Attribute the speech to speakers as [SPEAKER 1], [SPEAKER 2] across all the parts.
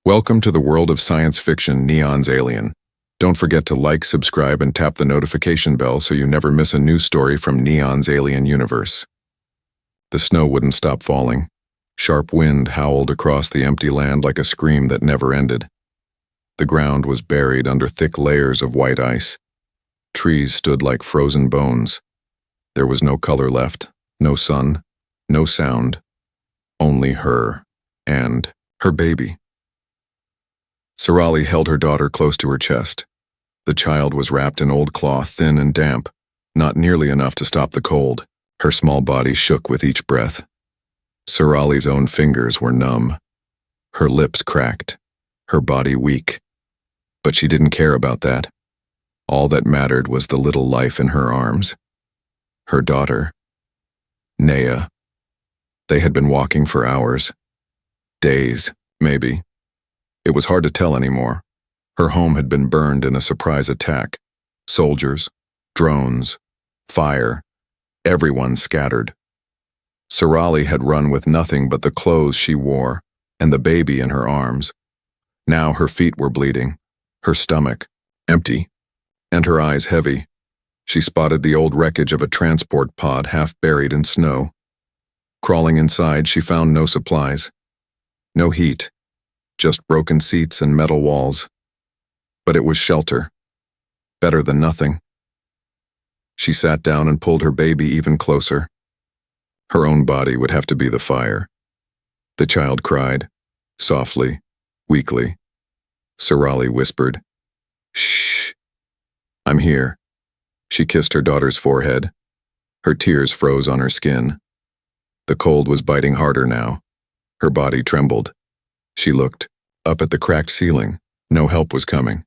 [SPEAKER 1] Welcome to the world of science fiction Neon's Alien. Don't forget to like, subscribe, and tap the notification bell so you never miss a new story from Neon's Alien universe. The snow wouldn't stop falling. Sharp wind howled across the empty land like a scream that never ended. The ground was buried under thick layers of white ice. Trees stood like frozen bones. There was no color left, no sun, no sound. Only her and her baby. Sarali held her daughter close to her chest. The child was wrapped in old cloth, thin and damp, not nearly enough to stop the cold. Her small body shook with each breath. Sarali's own fingers were numb. Her lips cracked, her body weak. But she didn't care about that. All that mattered was the little life in her arms. Her daughter, Naya. They had been walking for hours. Days, maybe. It was hard to tell anymore. Her home had been burned in a surprise attack. Soldiers, drones, fire, everyone scattered. Sarali had run with nothing but the clothes she wore and the baby in her arms. Now her feet were bleeding, her stomach empty, and her eyes heavy. She spotted the old wreckage of a transport pod half buried in snow. Crawling inside, she found no supplies, no heat. Just broken seats and metal walls. But it was shelter. Better than nothing. She sat down and pulled her baby even closer. Her own body would have to be the fire. The child cried, softly, weakly. Sarali whispered, "Shh, I'm here." She kissed her daughter's forehead. Her tears froze on her skin. The cold was biting harder now. Her body trembled. She looked up at the cracked ceiling. No help was coming.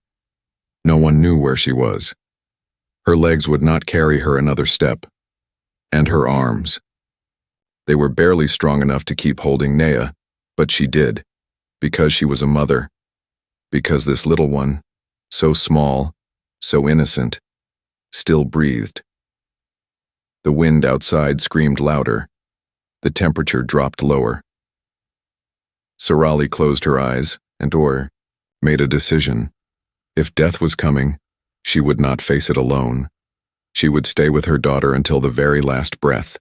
[SPEAKER 1] No one knew where she was. Her legs would not carry her another step. And her arms. They were barely strong enough to keep holding Naya, but she did, because she was a mother. Because this little one, so small, so innocent, still breathed. The wind outside screamed louder. The temperature dropped lower. Sarali closed her eyes and made a decision. If death was coming, she would not face it alone. She would stay with her daughter until the very last breath.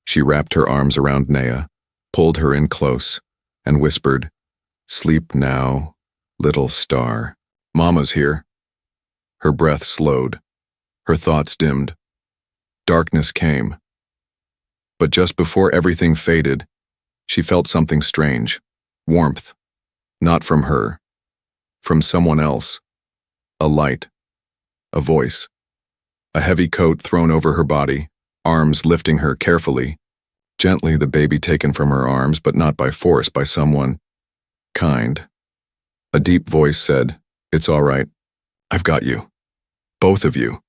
[SPEAKER 1] She wrapped her arms around Naya, pulled her in close, and whispered, "Sleep now, little star. Mama's here." Her breath slowed. Her thoughts dimmed. Darkness came. But just before everything faded, she felt something strange. Warmth. Not from her. From someone else. A light. A voice. A heavy coat thrown over her body, arms lifting her carefully. Gently the baby taken from her arms, but not by force, by someone kind. A deep voice said, "It's all right. I've got you. Both of you."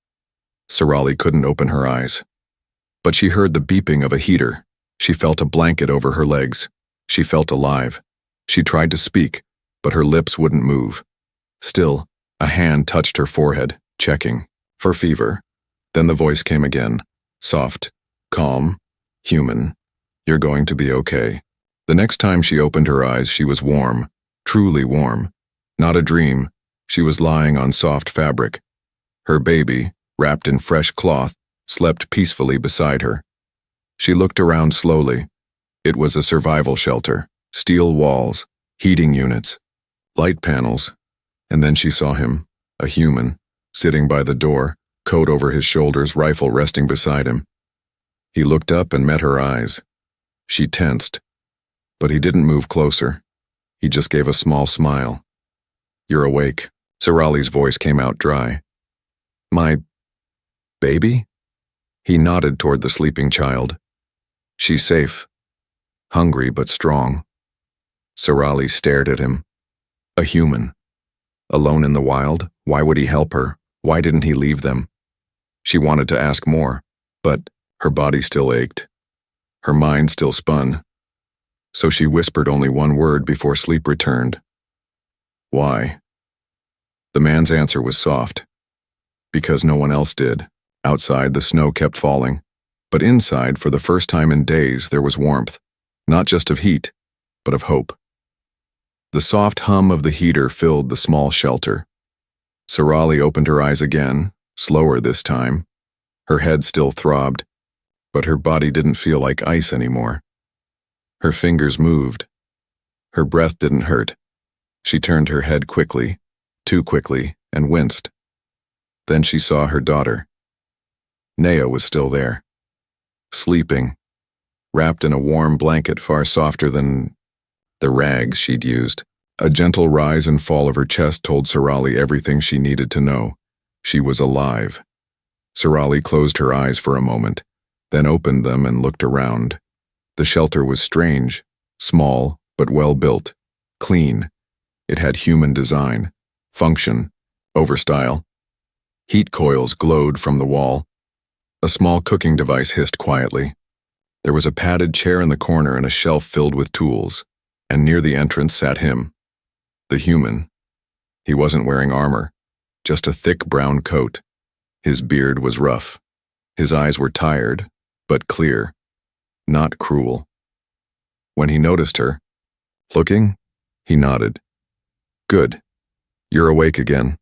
[SPEAKER 1] Sarali couldn't open her eyes. But she heard the beeping of a heater. She felt a blanket over her legs. She felt alive. She tried to speak, but her lips wouldn't move. Still, a hand touched her forehead, checking for fever. Then the voice came again, soft, calm, human. "You're going to be okay." The next time she opened her eyes, she was warm, truly warm. Not a dream. She was lying on soft fabric. Her baby, wrapped in fresh cloth, slept peacefully beside her. She looked around slowly. It was a survival shelter. Steel walls, heating units, light panels, and then she saw him, a human, sitting by the door, coat over his shoulders, rifle resting beside him. He looked up and met her eyes. She tensed, but he didn't move closer. He just gave a small smile. "You're awake." Sarali's voice came out dry. "My baby?" He nodded toward the sleeping child. "She's safe. Hungry but strong." Sarali stared at him. A human. Alone in the wild? Why would he help her? Why didn't he leave them? She wanted to ask more, but her body still ached. Her mind still spun. So she whispered only one word before sleep returned. "Why?" The man's answer was soft. "Because no one else did." Outside, the snow kept falling. But inside, for the first time in days, there was warmth. Not just of heat, but of hope. The soft hum of the heater filled the small shelter. Sarali opened her eyes again, slower this time. Her head still throbbed, but her body didn't feel like ice anymore. Her fingers moved. Her breath didn't hurt. She turned her head quickly, too quickly, and winced. Then she saw her daughter. Nea was still there, sleeping, wrapped in a warm blanket far softer than the rags she'd used. A gentle rise and fall of her chest told Sarali everything she needed to know. She was alive. Sarali closed her eyes for a moment, then opened them and looked around. The shelter was strange, small but well built, clean. It had human design, function, over style. Heat coils glowed from the wall. A small cooking device hissed quietly. There was a padded chair in the corner and a shelf filled with tools, and near the entrance sat him, the human. He wasn't wearing armor, just a thick brown coat. His beard was rough. His eyes were tired, but clear, not cruel. When he noticed her, looking, he nodded. Good. You're awake again.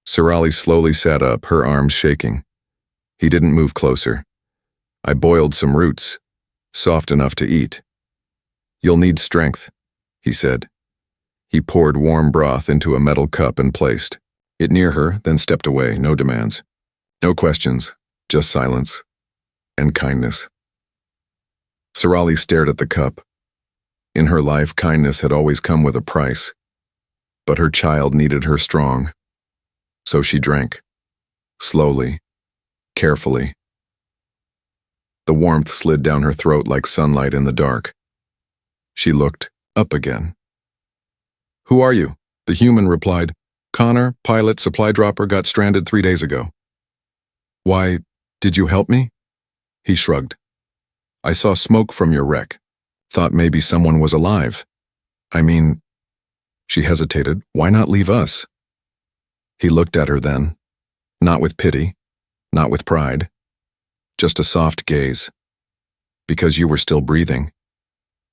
[SPEAKER 1] Sarali slowly sat up, her arms shaking. He didn't move closer. I boiled some roots, soft enough to eat. You'll need strength, he said. He poured warm broth into a metal cup and placed it near her, then stepped away, no demands. No questions, just silence and kindness. Sarali stared at the cup. In her life, kindness had always come with a price, but her child needed her strong. So she drank, slowly, carefully. The warmth slid down her throat like sunlight in the dark. She looked up again. Who are you? The human replied. Connor, pilot, supply dropper, got stranded 3 days ago. Why, did you help me? He shrugged. I saw smoke from your wreck. Thought maybe someone was alive. I mean, she hesitated. Why not leave us? He looked at her then, not with pity, not with pride, just a soft gaze. Because you were still breathing.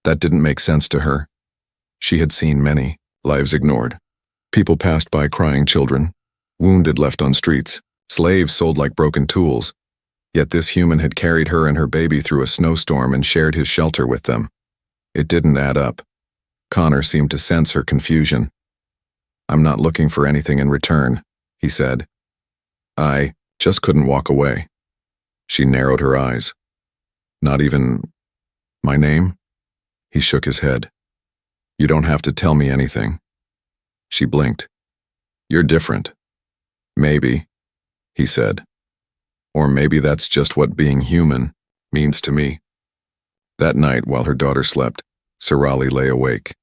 [SPEAKER 1] That didn't make sense to her. She had seen many lives ignored. People passed by crying children, wounded left on streets, slaves sold like broken tools. Yet this human had carried her and her baby through a snowstorm and shared his shelter with them. It didn't add up. Connor seemed to sense her confusion. I'm not looking for anything in return, he said. I just couldn't walk away. She narrowed her eyes. Not even my name? He shook his head. You don't have to tell me anything. She blinked. You're different. Maybe, he said. Or maybe that's just what being human means to me. That night, while her daughter slept, Sarali lay awake.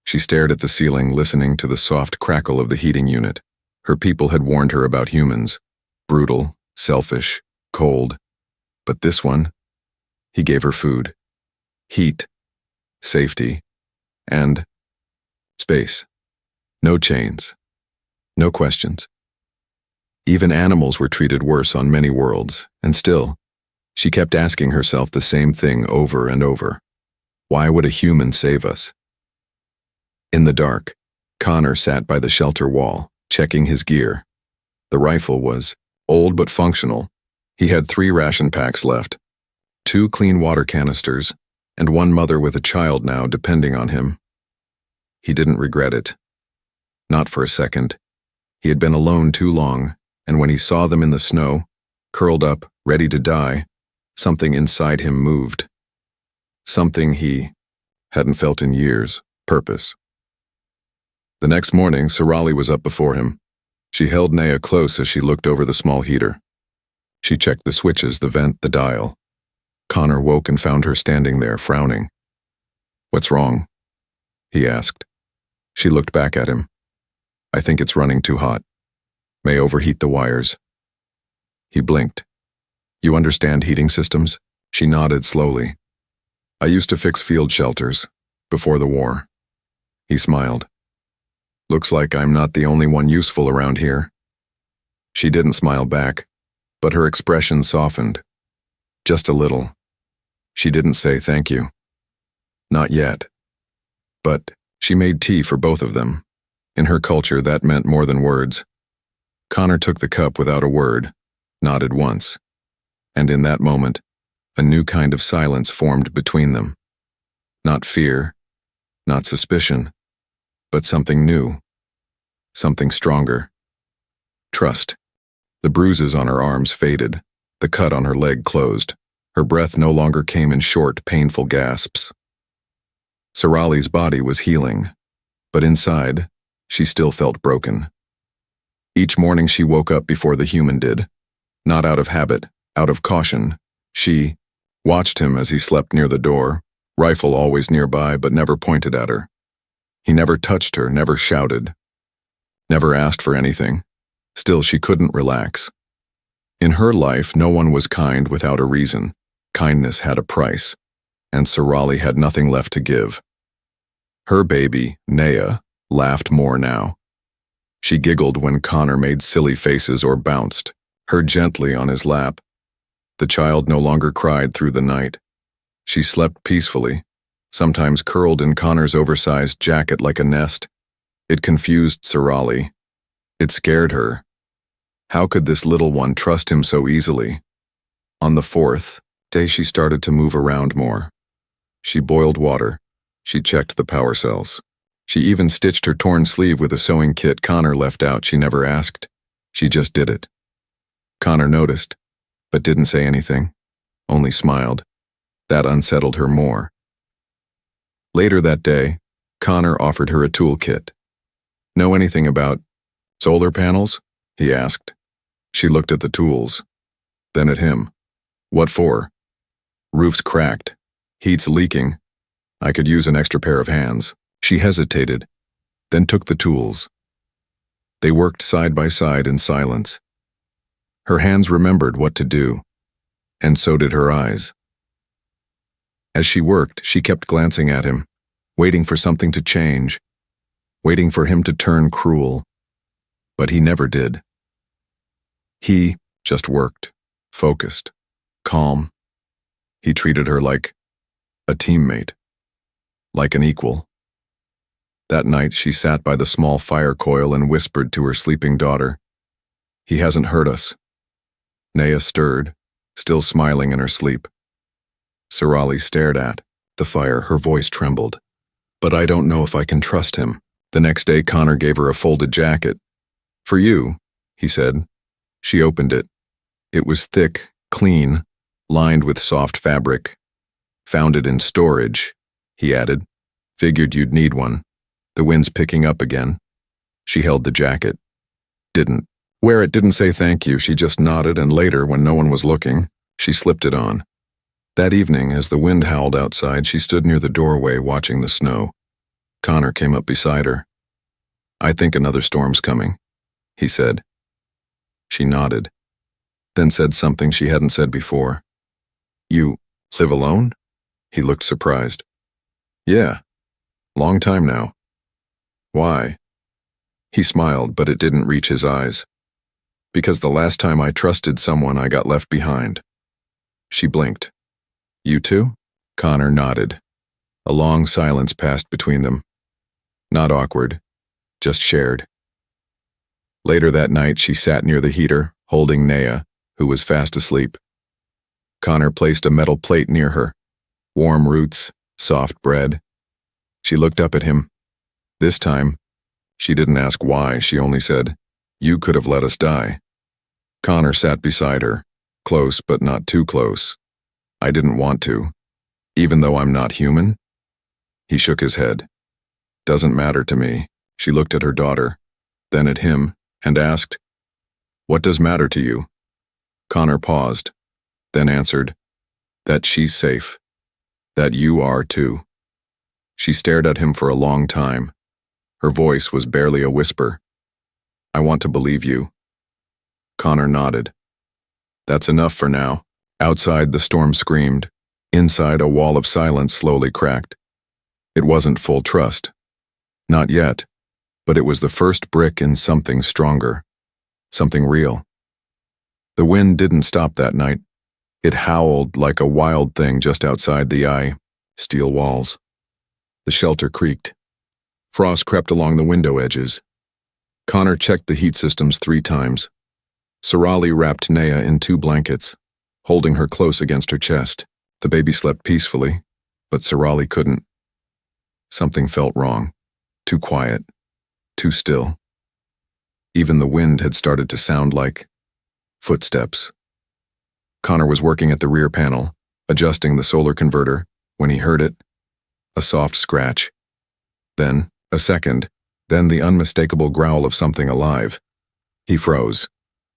[SPEAKER 1] She stared at the ceiling, listening to the soft crackle of the heating unit. Her people had warned her about humans. Brutal, selfish, cold. But this one, he gave her food, heat, safety, and space. No chains, no questions. Even animals were treated worse on many worlds, and still, she kept asking herself the same thing over and over. Why would a human save us? In the dark, Connor sat by the shelter wall, checking his gear. The rifle was old but functional. He had 3 ration packs left, 2 clean water canisters, and 1 mother with a child now depending on him. He didn't regret it. Not for a second. He had been alone too long, and when he saw them in the snow, curled up, ready to die, something inside him moved. Something he hadn't felt in years, purpose. The next morning, Sarali was up before him. She held Nea close as she looked over the small heater. She checked the switches, the vent, the dial. Connor woke and found her standing there, frowning. What's wrong? He asked. She looked back at him. I think it's running too hot. May overheat the wires. He blinked. You understand heating systems? She nodded slowly. I used to fix field shelters, before the war. He smiled. Looks like I'm not the only one useful around here. She didn't smile back, but her expression softened. Just a little. She didn't say thank you. Not yet. But She made tea for both of them. In her culture, that meant more than words. Connor took the cup without a word, nodded once. And in that moment, a new kind of silence formed between them. Not fear, not suspicion, but something new. Something stronger. Trust. The bruises on her arms faded. The cut on her leg closed. Her breath no longer came in short, painful gasps. Sorali's body was healing, but inside, she still felt broken. Each morning she woke up before the human did. Not out of habit, out of caution. She watched him as he slept near the door, rifle always nearby but never pointed at her. He never touched her, never shouted, never asked for anything. Still, she couldn't relax. In her life, no one was kind without a reason. Kindness had a price, and Sorali had nothing left to give. Her baby, Naya, laughed more now. She giggled when Connor made silly faces or bounced, her gently on his lap. The child no longer cried through the night. She slept peacefully, sometimes curled in Connor's oversized jacket like a nest. It confused Sorali. It scared her. How could this little one trust him so easily? On the fourth day, she started to move around more. She boiled water. She checked the power cells. She even stitched her torn sleeve with a sewing kit Connor left out. She never asked. She just did it. Connor noticed, but didn't say anything, only smiled. That unsettled her more. Later that day, Connor offered her a toolkit. Know anything about solar panels? He asked. She looked at the tools, then at him. What for? Roof's cracked. Heat's leaking. I could use an extra pair of hands. She hesitated, then took the tools. They worked side by side in silence. Her hands remembered what to do, and so did her eyes. As she worked, she kept glancing at him, waiting for something to change, waiting for him to turn cruel. But he never did. He just worked, focused, calm. He treated her like a teammate, like an equal. That night, she sat by the small fire coil and whispered to her sleeping daughter, "He hasn't hurt us." Naya stirred, still smiling in her sleep. Sorali stared at the fire, her voice trembled. "But I don't know if I can trust him." The next day, Connor gave her a folded jacket. "For you," he said. She opened it. It was thick, clean, lined with soft fabric. "Found it in storage," he added. "Figured you'd need one. The wind's picking up again." She held the jacket. Didn't wear it, didn't say thank you. She just nodded, and later, when no one was looking, she slipped it on. That evening, as the wind howled outside, she stood near the doorway watching the snow. Connor came up beside her. "I think another storm's coming," he said. She nodded, then said something she hadn't said before. "You live alone?" He looked surprised. "Yeah, long time now." "Why?" He smiled, but it didn't reach his eyes. "Because the last time I trusted someone, I got left behind." She blinked. "You too?" Connor nodded. A long silence passed between them. Not awkward, just shared. Later that night, she sat near the heater, holding Naya, who was fast asleep. Connor placed a metal plate near her. Warm roots, soft bread. She looked up at him. This time, she didn't ask why, she only said, "You could have let us die." Connor sat beside her, close but not too close. "I didn't want to, even though I'm not human." He shook his head. "Doesn't matter to me." She looked at her daughter, then at him, and asked, "What does matter to you?" Connor paused, then answered, "That she's safe. That you are too." She stared at him for a long time. Her voice was barely a whisper. "I want to believe you." Connor nodded. "That's enough for now." Outside, the storm screamed. Inside, a wall of silence slowly cracked. It wasn't full trust. Not yet, but it was the first brick in something stronger, something real. The wind didn't stop that night. It howled like a wild thing just outside the eye. Steel walls. The shelter creaked. Frost crept along the window edges. Connor checked the heat systems 3 times. Sarali wrapped Naya in 2 blankets, holding her close against her chest. The baby slept peacefully, but Sarali couldn't. Something felt wrong. Too quiet. Too still. Even the wind had started to sound like footsteps. Connor was working at the rear panel, adjusting the solar converter, when he heard it. A soft scratch. Then, a second, then the unmistakable growl of something alive. He froze,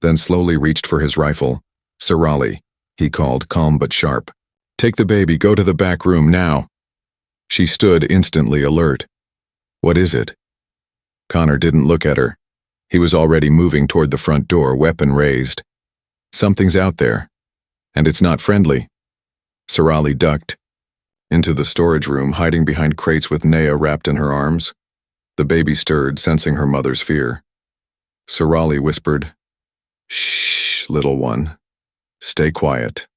[SPEAKER 1] then slowly reached for his rifle. "Sarali," he called, calm but sharp. "Take the baby, go to the back room, now." She stood instantly alert. "What is it?" Connor didn't look at her. He was already moving toward the front door, weapon raised. "Something's out there, and it's not friendly." Sarali ducked into the storage room, hiding behind crates with Naya wrapped in her arms. The baby stirred, sensing her mother's fear. Sarali whispered, "Shh, little one. Stay quiet."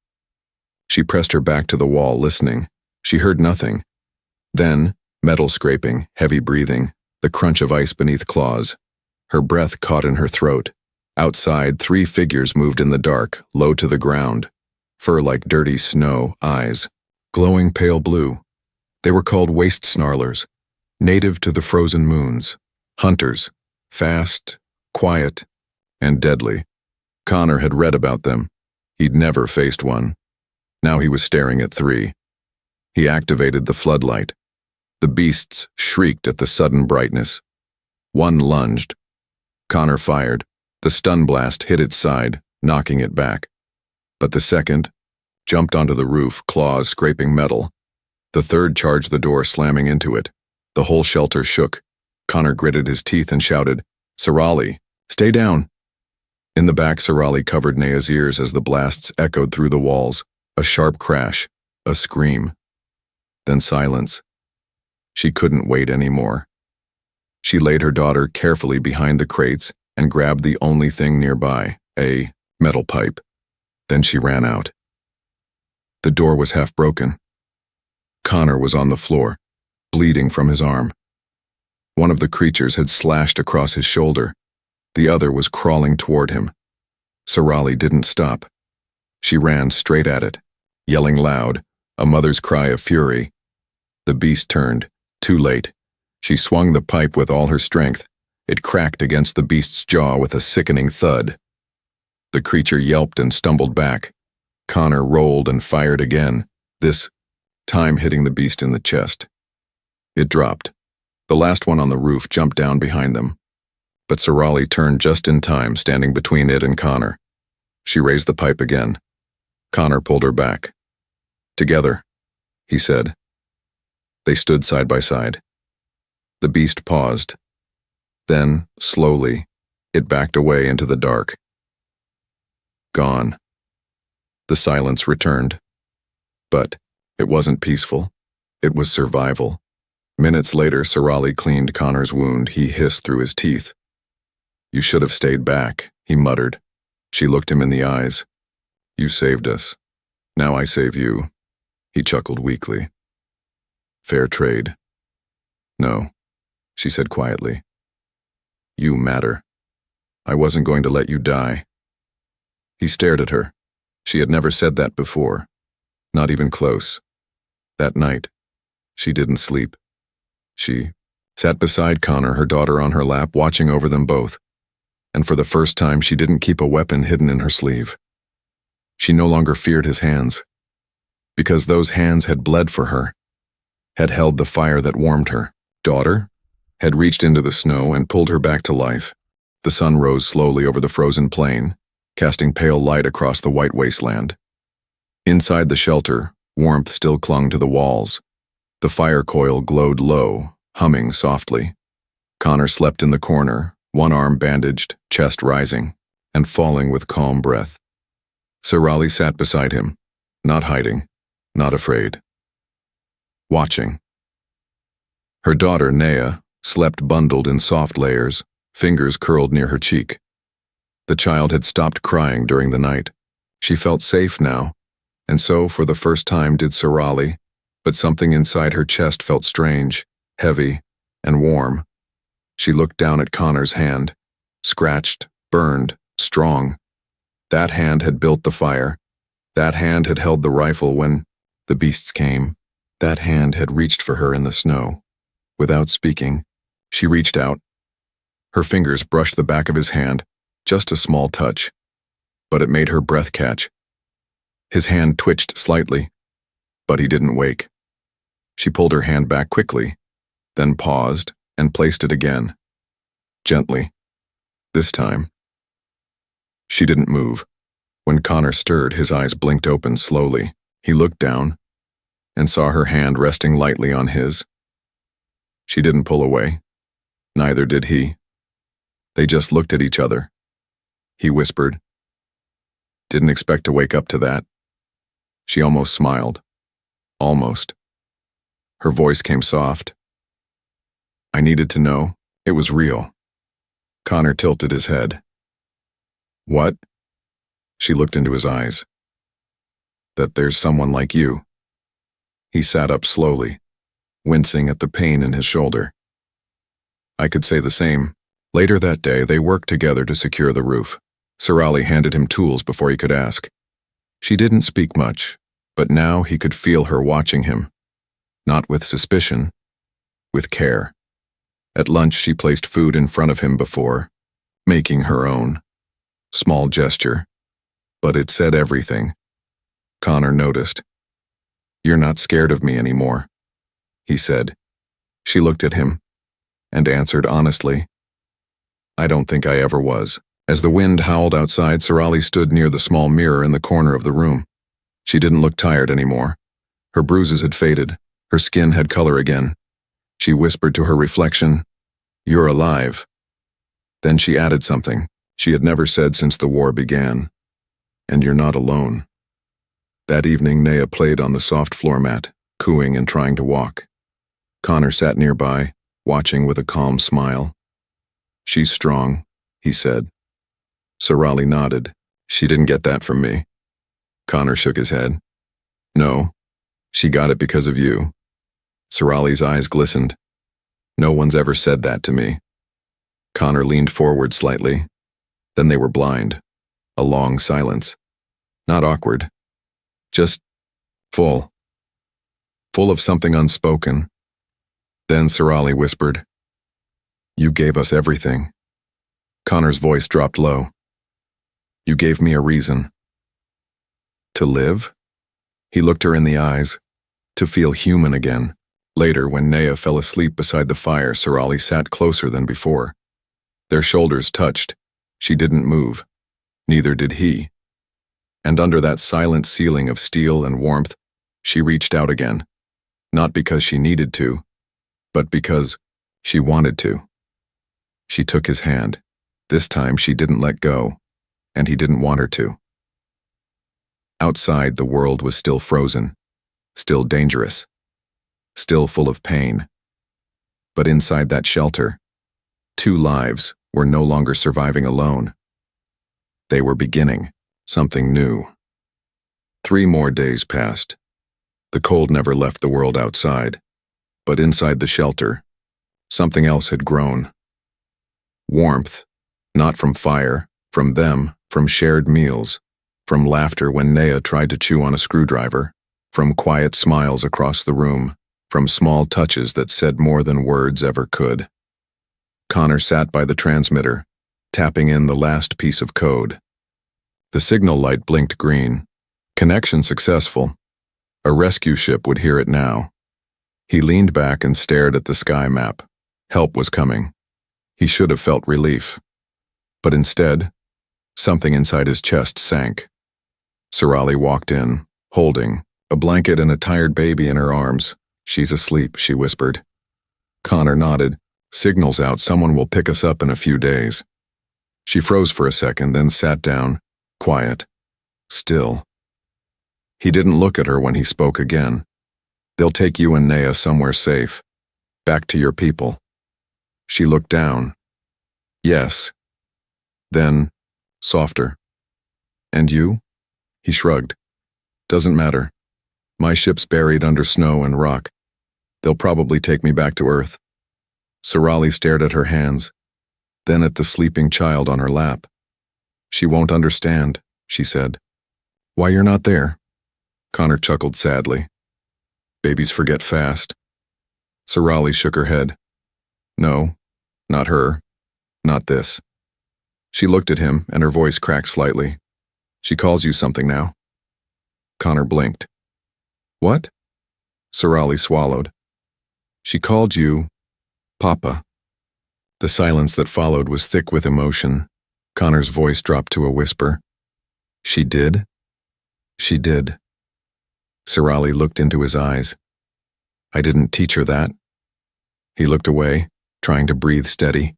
[SPEAKER 1] She pressed her back to the wall, listening. She heard nothing. Then, metal scraping, heavy breathing, the crunch of ice beneath claws. Her breath caught in her throat. Outside, 3 figures moved in the dark, low to the ground. Fur like dirty snow, eyes glowing pale blue. They were called waste snarlers, native to the frozen moons. Hunters, fast, quiet, and deadly. Connor had read about them. He'd never faced one. Now he was staring at 3. He activated the floodlight. The beasts shrieked at the sudden brightness. One lunged. Connor fired. The stun blast hit its side, knocking it back. But the second jumped onto the roof, claws scraping metal. The third charged the door, slamming into it. The whole shelter shook. Connor gritted his teeth and shouted, "Sarali, stay down!" In the back, Sarali covered Naya's ears as the blasts echoed through the walls. A sharp crash, a scream. Then silence. She couldn't wait anymore. She laid her daughter carefully behind the crates and grabbed the only thing nearby, a metal pipe. Then she ran out. The door was half broken. Connor was on the floor, bleeding from his arm. One of the creatures had slashed across his shoulder. The other was crawling toward him. Sarali didn't stop. She ran straight at it, yelling loud, a mother's cry of fury. The beast turned, too late. She swung the pipe with all her strength. It cracked against the beast's jaw with a sickening thud. The creature yelped and stumbled back. Connor rolled and fired again, this time hitting the beast in the chest. It dropped. The last one on the roof jumped down behind them. But Sarali turned just in time, standing between it and Connor. She raised the pipe again. Connor pulled her back. "Together," he said. They stood side by side. The beast paused. Then, slowly, it backed away into the dark. Gone. The silence returned. But it wasn't peaceful. It was survival. Minutes later, Sarali cleaned Connor's wound. He hissed through his teeth. "You should have stayed back," he muttered. She looked him in the eyes. "You saved us. Now I save you." He chuckled weakly. "Fair trade." "No," she said quietly. "You matter. I wasn't going to let you die." He stared at her. She had never said that before. Not even close. That night, she didn't sleep. She sat beside Connor, her daughter on her lap, watching over them both. And for the first time, she didn't keep a weapon hidden in her sleeve. She no longer feared his hands, because those hands had bled for her, had held the fire that warmed her. Daughter had reached into the snow and pulled her back to life. The sun rose slowly over the frozen plain, casting pale light across the white wasteland. Inside the shelter, warmth still clung to the walls. The fire coil glowed low, humming softly. Connor slept in the corner, one arm bandaged, chest rising, and falling with calm breath. Sarali sat beside him, not hiding, not afraid. Watching. Her daughter, Naya, slept bundled in soft layers, fingers curled near her cheek. The child had stopped crying during the night. She felt safe now, and so for the first time did Sarali, but something inside her chest felt strange, heavy, and warm. She looked down at Connor's hand, scratched, burned, strong. That hand had built the fire. That hand had held the rifle when the beasts came. That hand had reached for her in the snow. Without speaking, she reached out. Her fingers brushed the back of his hand, just a small touch, but it made her breath catch. His hand twitched slightly, but he didn't wake. She pulled her hand back quickly, then paused and placed it again. Gently. This time. She didn't move. When Connor stirred, his eyes blinked open slowly. He looked down and saw her hand resting lightly on his. She didn't pull away. Neither did he. They just looked at each other. He whispered, "Didn't expect to wake up to that." She almost smiled. Almost. Her voice came soft. "I needed to know. It was real." Connor tilted his head. "What?" She looked into his eyes. "That there's someone like you." He sat up slowly, wincing at the pain in his shoulder. "I could say the same." Later that day, they worked together to secure the roof. Sorali handed him tools before he could ask. She didn't speak much, but now he could feel her watching him. Not with suspicion, with care. At lunch, she placed food in front of him before, making her own. Small gesture, but it said everything. Connor noticed. "You're not scared of me anymore," he said. She looked at him and answered honestly, "I don't think I ever was." As the wind howled outside, Sorali stood near the small mirror in the corner of the room. She didn't look tired anymore. Her bruises had faded. Her skin had color again. She whispered to her reflection, "You're alive." Then she added something she had never said since the war began. "And you're not alone." That evening, Naya played on the soft floor mat, cooing and trying to walk. Connor sat nearby, watching with a calm smile. "She's strong," he said. Sorali nodded. "She didn't get that from me." Connor shook his head. "No, she got it because of you." Sorali's eyes glistened. "No one's ever said that to me." Connor leaned forward slightly. Then they were blind. A long silence. Not awkward. Just full. Full of something unspoken. Then Sorali whispered, "You gave us everything." Connor's voice dropped low. "You gave me a reason." To live? He looked her in the eyes. To feel human again. Later, when Naya fell asleep beside the fire, Sorali sat closer than before. Their shoulders touched. She didn't move. Neither did he. And under that silent ceiling of steel and warmth, she reached out again. Not because she needed to, but because she wanted to. She took his hand. This time she didn't let go, and he didn't want her to. Outside, the world was still frozen, still dangerous, still full of pain. But inside that shelter, two lives were no longer surviving alone. They were beginning something new. 3 more days passed. The cold never left the world outside, but inside the shelter, something else had grown. Warmth, not from fire, from them, from shared meals, from laughter when Naya tried to chew on a screwdriver, from quiet smiles across the room, from small touches that said more than words ever could. Connor sat by the transmitter, tapping in the last piece of code. The signal light blinked green. Connection successful. A rescue ship would hear it now. He leaned back and stared at the sky map. Help was coming. He should have felt relief. But instead, something inside his chest sank. Sorali walked in, holding a blanket and a tired baby in her arms. "She's asleep," she whispered. Connor nodded. "Signal's out. Someone will pick us up in a few days." She froze for a second, then sat down, quiet, still. He didn't look at her when he spoke again. "They'll take you and Naya somewhere safe. Back to your people." She looked down. "Yes." Then, softer. "And you?" He shrugged. "Doesn't matter. My ship's buried under snow and rock. They'll probably take me back to Earth." Sorali stared at her hands, then at the sleeping child on her lap. She won't understand, she said. Why you're not there? Connor chuckled sadly. Babies forget fast. Sorali shook her head. No, not her. Not this. She looked at him, and her voice cracked slightly. She calls you something now. Connor blinked. What? Sorali swallowed. She called you Papa. The silence that followed was thick with emotion. Connor's voice dropped to a whisper. She did? She did. Sorali looked into his eyes. I didn't teach her that. He looked away, trying to breathe steady.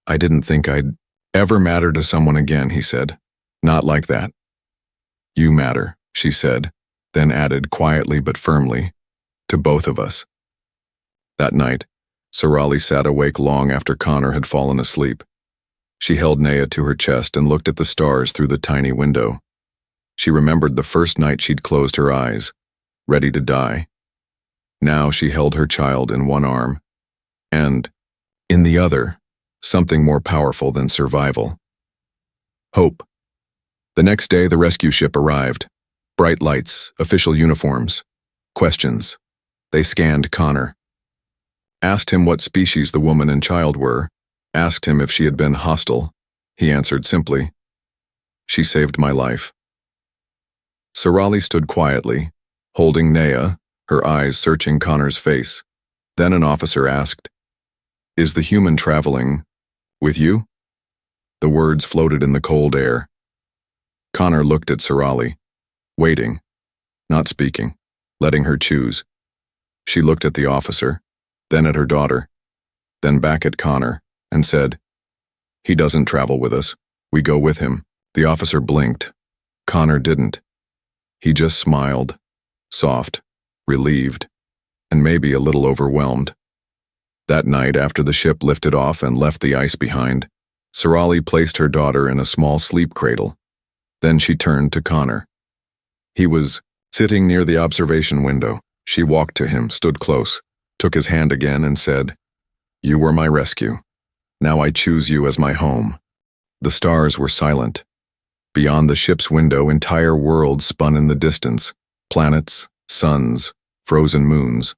[SPEAKER 1] I didn't think I'd ever matter to someone again, he said. Not like that. You matter, she said, then added quietly but firmly, to both of us. That night, Sorali sat awake long after Connor had fallen asleep. She held Naya to her chest and looked at the stars through the tiny window. She remembered the first night she'd closed her eyes, ready to die. Now she held her child in one arm, and, in the other, something more powerful than survival. Hope. The next day, the rescue ship arrived. Bright lights, official uniforms, questions. They scanned Connor. Asked him what species the woman and child were, asked him if she had been hostile. He answered simply, She saved my life. Sorali stood quietly, holding Naya, her eyes searching Connor's face. Then an officer asked, Is the human traveling with you? The words floated in the cold air. Connor looked at Sorali, waiting, not speaking, letting her choose. She looked at the officer, then at her daughter, then back at Connor, and said, He doesn't travel with us. We go with him. The officer blinked. Connor didn't. He just smiled, soft, relieved, and maybe a little overwhelmed. That night, after the ship lifted off and left the ice behind, Sorali placed her daughter in a small sleep cradle. Then she turned to Connor. He was sitting near the observation window. She walked to him, stood close, took his hand again and said, You were my rescue. Now I choose you as my home. The stars were silent. Beyond the ship's window, entire worlds spun in the distance, planets, suns, frozen moons.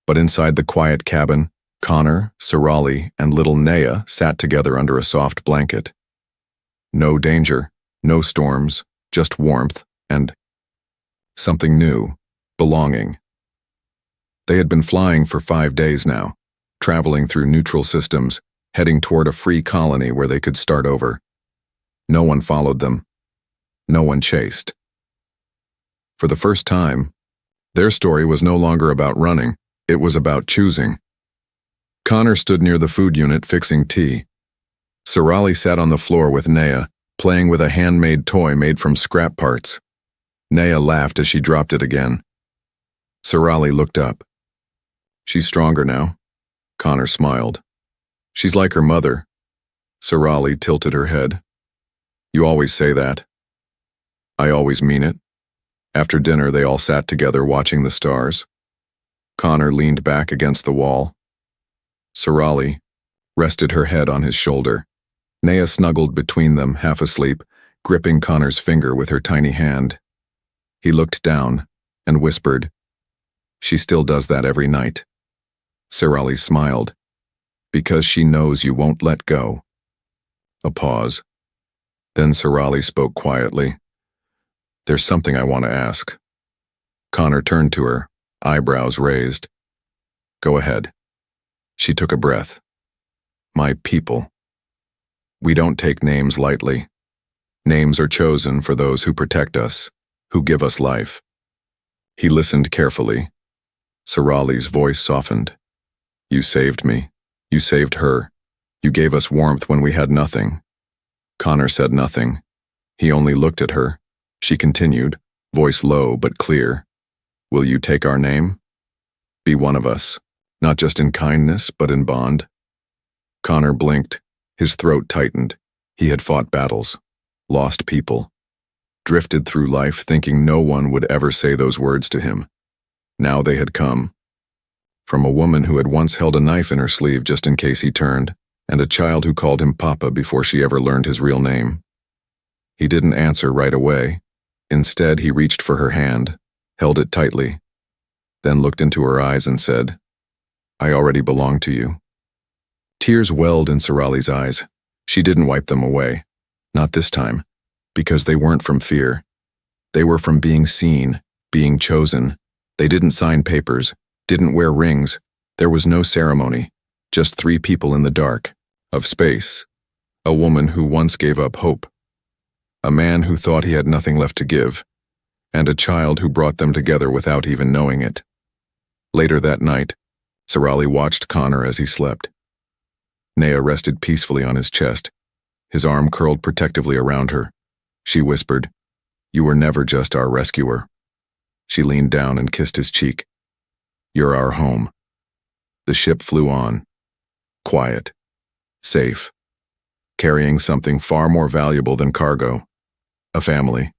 [SPEAKER 1] But inside the quiet cabin, Connor, Sorali, and little Naya sat together under a soft blanket. No danger, no storms, just warmth and something new, belonging. They had been flying for 5 days now, traveling through neutral systems, heading toward a free colony where they could start over. No one followed them. No one chased. For the first time, their story was no longer about running, it was about choosing. Connor stood near the food unit fixing tea. Sorali sat on the floor with Naya, playing with a handmade toy made from scrap parts. Naya laughed as she dropped it again. Sorali looked up. She's stronger now. Connor smiled. She's like her mother. Sorali tilted her head. You always say that. I always mean it. After dinner, they all sat together watching the stars. Connor leaned back against the wall. Sorali rested her head on his shoulder. Naya snuggled between them, half asleep, gripping Connor's finger with her tiny hand. He looked down and whispered, She still does that every night. Sorali smiled. Because she knows you won't let go. A pause. Then Sorali spoke quietly. There's something I want to ask. Connor turned to her, eyebrows raised. Go ahead. She took a breath. My people. We don't take names lightly. Names are chosen for those who protect us, who give us life. He listened carefully. Sorali's voice softened. You saved me. You saved her. You gave us warmth when we had nothing. Connor said nothing. He only looked at her. She continued, voice low but clear. Will you take our name? Be one of us, not just in kindness, but in bond. Connor blinked. His throat tightened. He had fought battles, lost people, drifted through life thinking no one would ever say those words to him. Now they had come. from a woman who had once held a knife in her sleeve just in case he turned, and a child who called him Papa before she ever learned his real name. He didn't answer right away. Instead, he reached for her hand, held it tightly, then looked into her eyes and said, "I already belong to you." Tears welled in Sarali's eyes. She didn't wipe them away. Not this time, because they weren't from fear. They were from being seen, being chosen. They didn't sign papers, didn't wear rings. There was no ceremony, just 3 people in the dark, of space. A woman who once gave up hope. A man who thought he had nothing left to give, and a child who brought them together without even knowing it. Later that night, Sarali watched Connor as he slept. Nea rested peacefully on his chest, his arm curled protectively around her. She whispered, "You were never just our rescuer." She leaned down and kissed his cheek. "You're our home." The ship flew on, quiet, safe, carrying something far more valuable than cargo, a family.